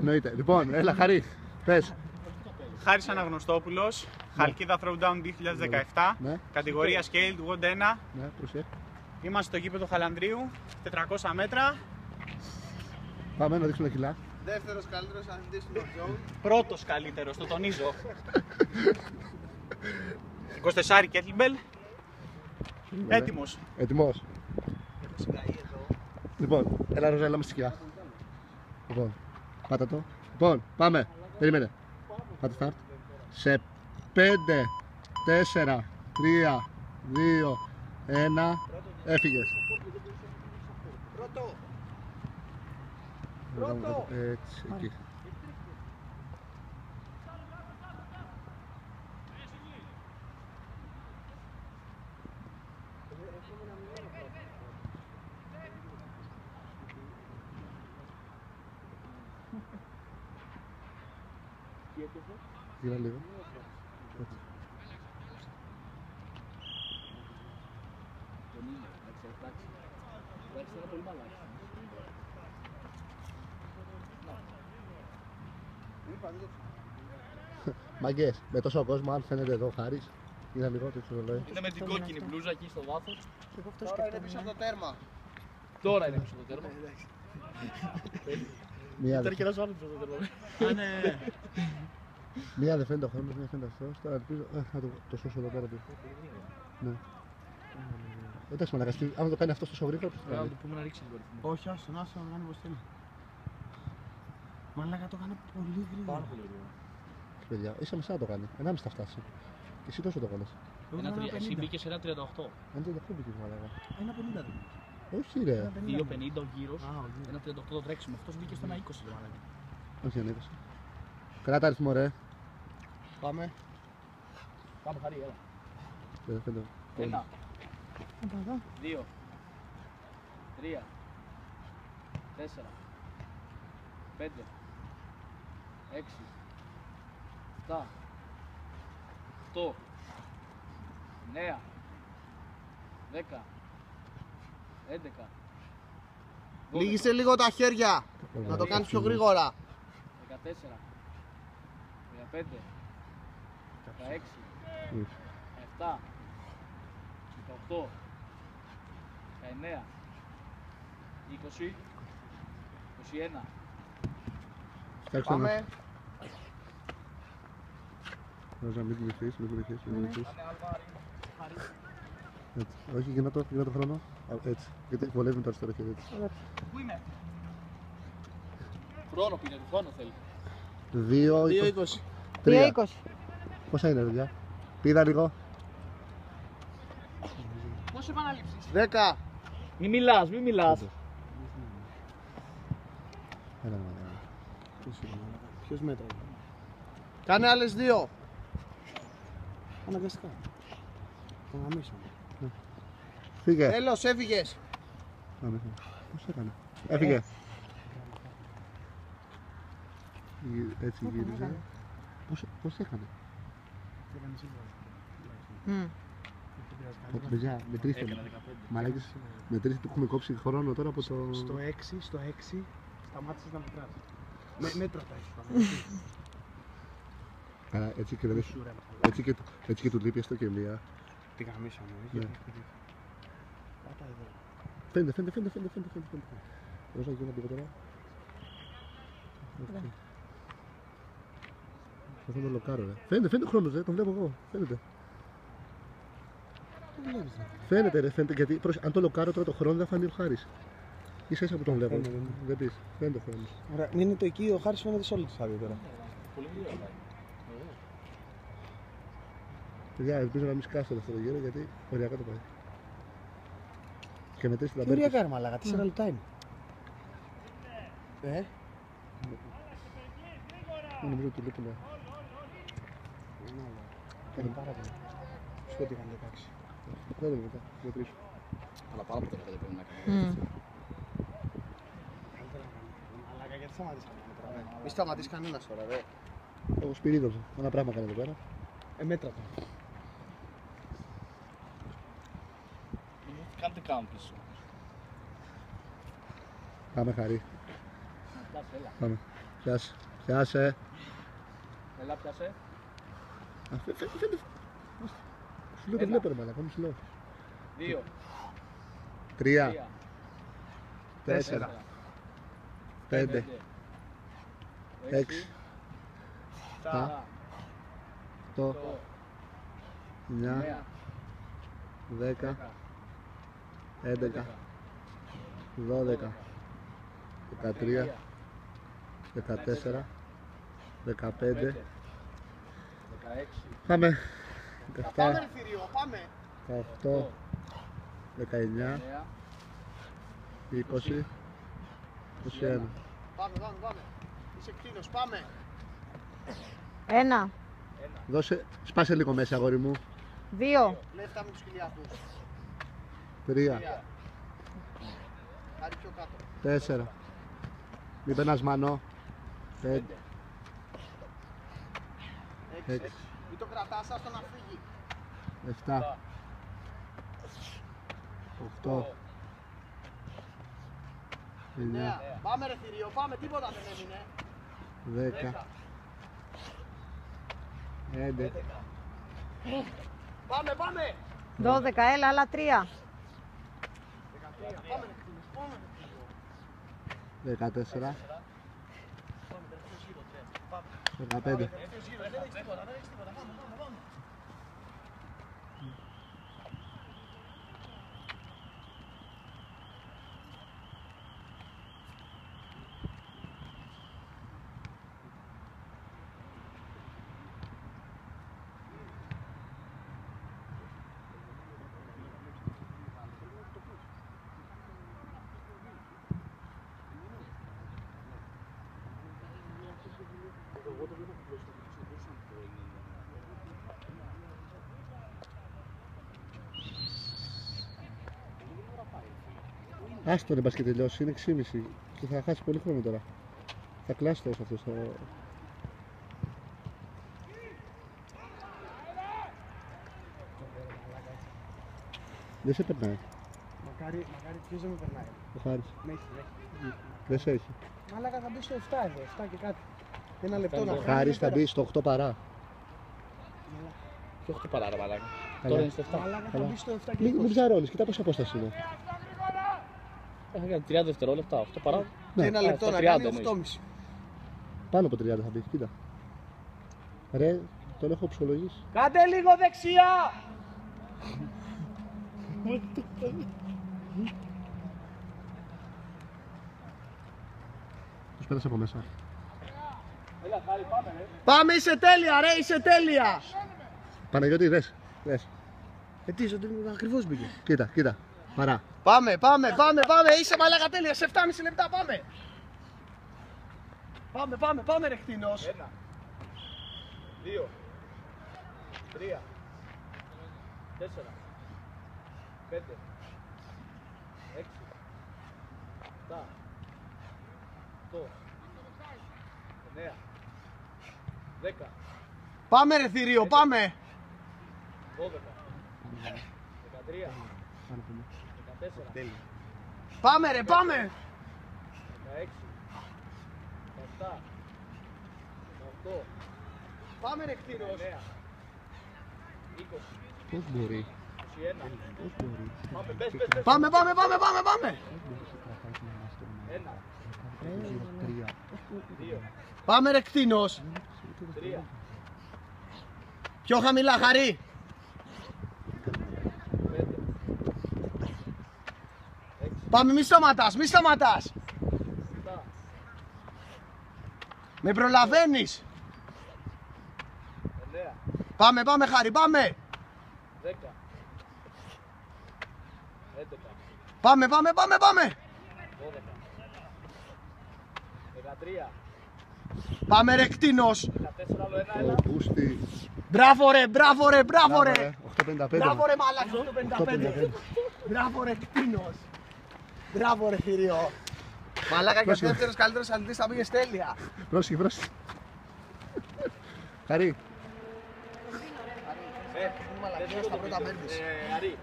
Εννοείται. Λοιπόν, έλα Χαρί, πες. Χάρης Αναγνωστόπουλος, Χαλκίδα Throwdown 2017, κατηγορία Scaled WOD 1. Είμαστε στο γήπεδο Χαλανδρίου, 400 μέτρα. Πάμε να δείξουμε τα κιλά. Δεύτερος καλύτερος αθλητής του Νοτζόου. Πρώτος καλύτερος, το τονίζω. 24 Kettlebell. Έτοιμος. Έτοιμος. Λοιπόν, έλα Ροζέλα με σκιά. Λοιπόν, πάτα το. Λοιπόν, πάμε. Περίμενε. Πάτε start. Σε 5, 4, 3, 2, 1. Έφυγες. Πρώτο. Έτσι, εκεί. Γύρω λίγο. Έτσι. Μαγκές, με τόσο κόσμο, αν φαίνεται εδώ ο Χάρης, είναι λίγο το ρολόι. Είναι με την κόκκινη μπλούζα εκεί στο βάθος. Τώρα είναι πίσω από το τέρμα. Τώρα είναι πίσω το τέρμα. Μία Ήταν και ένας άλλος πίσω το τέρμα. Α, ναι. Μία δεν φαίνεται ο χρόνος, μία φαίνεται αυτός. Τώρα ελπίζω να το σώσω εδώ πέρα του. Ναι. Εντάξει μαλακαστή, άμα το κάνει αυτό τόσο γρήγορα, πώς θα Να κάνει. του πούμε να ρίξει λίγο. Όχι, άστον, άστον, να κάνει πως θέλει. Μαλάκα το κάνει πολύ γρήγορα. Πάρα πολύ γρήγορα. Παιδιά, ίσα μισά το κάνει. 1,5 θα φτάσει. Και εσύ τόσο το κάνεις. Εσύ μπήκες 1,38. Αν δεν το έχω μπήκες μαλάκα. 1,50. Όχι ρε. 2,50 ο γύρος. 1,38 το τρέξιμο. Αυτός μπήκε στο 1,20 το μαλάκα. Όχι δεν είδες. Κράτα αριθμό ρε. Πάμε. Πάμε Χαρή, έλα. Δεν φαίνεται. 1, 2, 3, 4, 5, 6, 7, 8, 9, 10, 11. Λίγησε λίγο τα χέρια. Να το κάνεις πιο γρήγορα. 14, 15, 16, 17, 18, 19, 20, 21. Πάμε. Ρώζα, μην κουνηθείς, μην κουνηθείς, μην κουνηθείς. Έτσι. Όχι, γυρνά το χρόνο. Έτσι. Γιατί βολεύει με το αριστερό χέρι. Πού είμαι? Χρόνο πίνε, του χρόνου θέλει. 2,20. 2,20. Πόσα είναι, παιδιά? Πήδα λίγο. Πόσες επαναλήψεις? 10. Μη μιλάς, μη μιλάς. Έλα, μαλάκα. Ποιος μέτρα? Κάνε άλλες 2. Αναγκαστικά. Το γαμίσαμε. Φύγε. Τέλος, έφυγες. Πώς έκανε? Έφυγε. Έτσι γύριζε. Πώς έκανε? Παιδιά, μετρήστε. Μαλάκες, μετρήστε που έχουμε κόψει χρόνο τώρα από το... Στο 6 σταμάτησες να μετράς. Μέτρα τα έχεις πάνω. Καλά, έτσι και του λείπει έστω και μία. Τι γαμίσαμε, Ναι. Πάτα εδώ. Φαίνεται. Ρώσα, γύρω λίγο τώρα. Αυτό είναι το λοκάρο, ρε. Φαίνεται χρόνος, ρε, τον βλέπω εγώ. Φαίνεται. Φαίνεται, ρε, γιατί αν το λοκάρω τώρα το χρόνο δεν θα φανεί ο Χάρης. Ίσα ίσα που τον βλέπω. Δεν πεις. Φαίνεται ο χρόνος. Ωραία, μείνετε εκεί, ο Χάρης φαίνεται σε όλη τη στάδιο τώρα. Πολύ γρήγορα. Παιδιά, ελπίζω να μην σκάσω αυτό το γύρο γιατί οριακά το πάει. Και μετρήσει την Τι ταμπέλα. ωραία κάρμα, 4 λεπτά είναι. Νομίζω ότι λείπουν. Κάνει πάρα πολύ. Σου ότι έκανε 16. Δεν είναι μετά, μετρήσω. Αλλά πάρα πολύ δεν πρέπει να κάνει. Αλλά γιατί σταματήσαμε να μετράμε. Μη σταματήσει κανένας τώρα, ρε. Ο Σπυρίδος, ένα πράγμα κάνει εδώ πέρα. Μέτρα το. Κάντε καν πίσω. Πάμε Χαρή. Έλα. Πάμε. Πιάσε. Πιάσε. Έλα, πιάσε. Φαίνεται. Σου λέω δεν βλέπω ρε μαλάκα, μου σου λέω. 2. 3. 4. 5. 6. 7. 8. 9. 10. 11. 12. 13. 14. 15. Πάμε. 17. Πάμε ρε θηρίο, πάμε. 18. 19. 20. 21. Πάμε. Είσαι κτίνος, πάμε. 1, Δώσε, σπάσε λίγο μέσα αγόρι μου. 2, Λεφτά με τους χιλιάδους. 3. Άρη πιο κάτω. 4. Μην περνάς μανώ. 5. 6. Μην το κρατάς, άστο να φύγει. 7. 8. 9. Πάμε ρε θηρίο, πάμε, τίποτα δεν έμεινε. 10. 11. Πάμε. 12, έλα, άλλα 3, Πάμε ρε κτίνος, πάμε. 14. 15. Άστο ρε μπας και τελειώσει, είναι 6,5 και θα χάσει πολύ χρόνο τώρα. Θα κλάσει τόσο αυτό στο... Δεν σε περνάει, Μακάρι, ποιος δεν με περνάει. ο Χάρης. Με έχει. Δεν σε έχει. Μαλάκα θα μπει στο 7 εδώ, 7 και κάτι. Ένα λεπτό να Ο κάνει. Χάρης θα μπει στο 8 παρά. Και 8 παρά, ρε μαλάκα. Καλά. Τώρα είναι στο 7. Μαλάκα θα Καλά. μπει στο 7 και Μην 20. ψαρώνεις, κοίτα πόση απόσταση είναι. Θα κάνει 30 δευτερόλεπτα, 8 παρά. Ναι, Ένα λεπτό στα να 30 κάνει νομίζω. 8,5. πάνω από 30 θα μπει, κοίτα. Ρε, τον έχω ψυχολογήσει. Κάντε λίγο δεξιά! Τους πέρασε από μέσα. Πάμε, είσαι τέλεια ρε, είσαι τέλεια! Παναγιώτη, δες. Τι, στο τέλειο ακριβώς μπήκε. Κοίτα, παρά. Πάμε, είσαι μαλάκα τέλεια, σε 7,5 λεπτά πάμε! Πάμε ρε κτίνος. 1, 2, 3, 4, 5, 6, 7, 8, 9, 10, Πάμε ρε θηρίο, πάμε! 12, 13, 14, Πάμε ρε, πάμε! 16, 17, 18, Πάμε ρε κτίνος. 19, 20, Πώς μπορεί. 21. Πώς μπορεί. Πάμε, πες. Πάμε! 1, 2, Πάμε ρε κτίνος. 3, Πιο χαμηλά, Χαρή. 5, Πάμε, μη σταματάς. 7, Με προλαβαίνεις. 9, Πάμε, Χαρή, πάμε. 10, 11, Πάμε. 12, 13, Πάμε ρε κτίνος. 14, άλλο ένα, Ο έλα. Μπούστη. Μπράβο ρε. 8,55. Μπράβο ρε μαλάκα, 8,55. Μπράβο ρε κτίνος. Μπράβο ρε θηρίο. Μαλάκα και ο δεύτερος καλύτερος αθλητής θα πήγε τέλεια. Πρόσεχε. Χαρή. Μαλακία στα πρώτα παίρνεις. Αρή.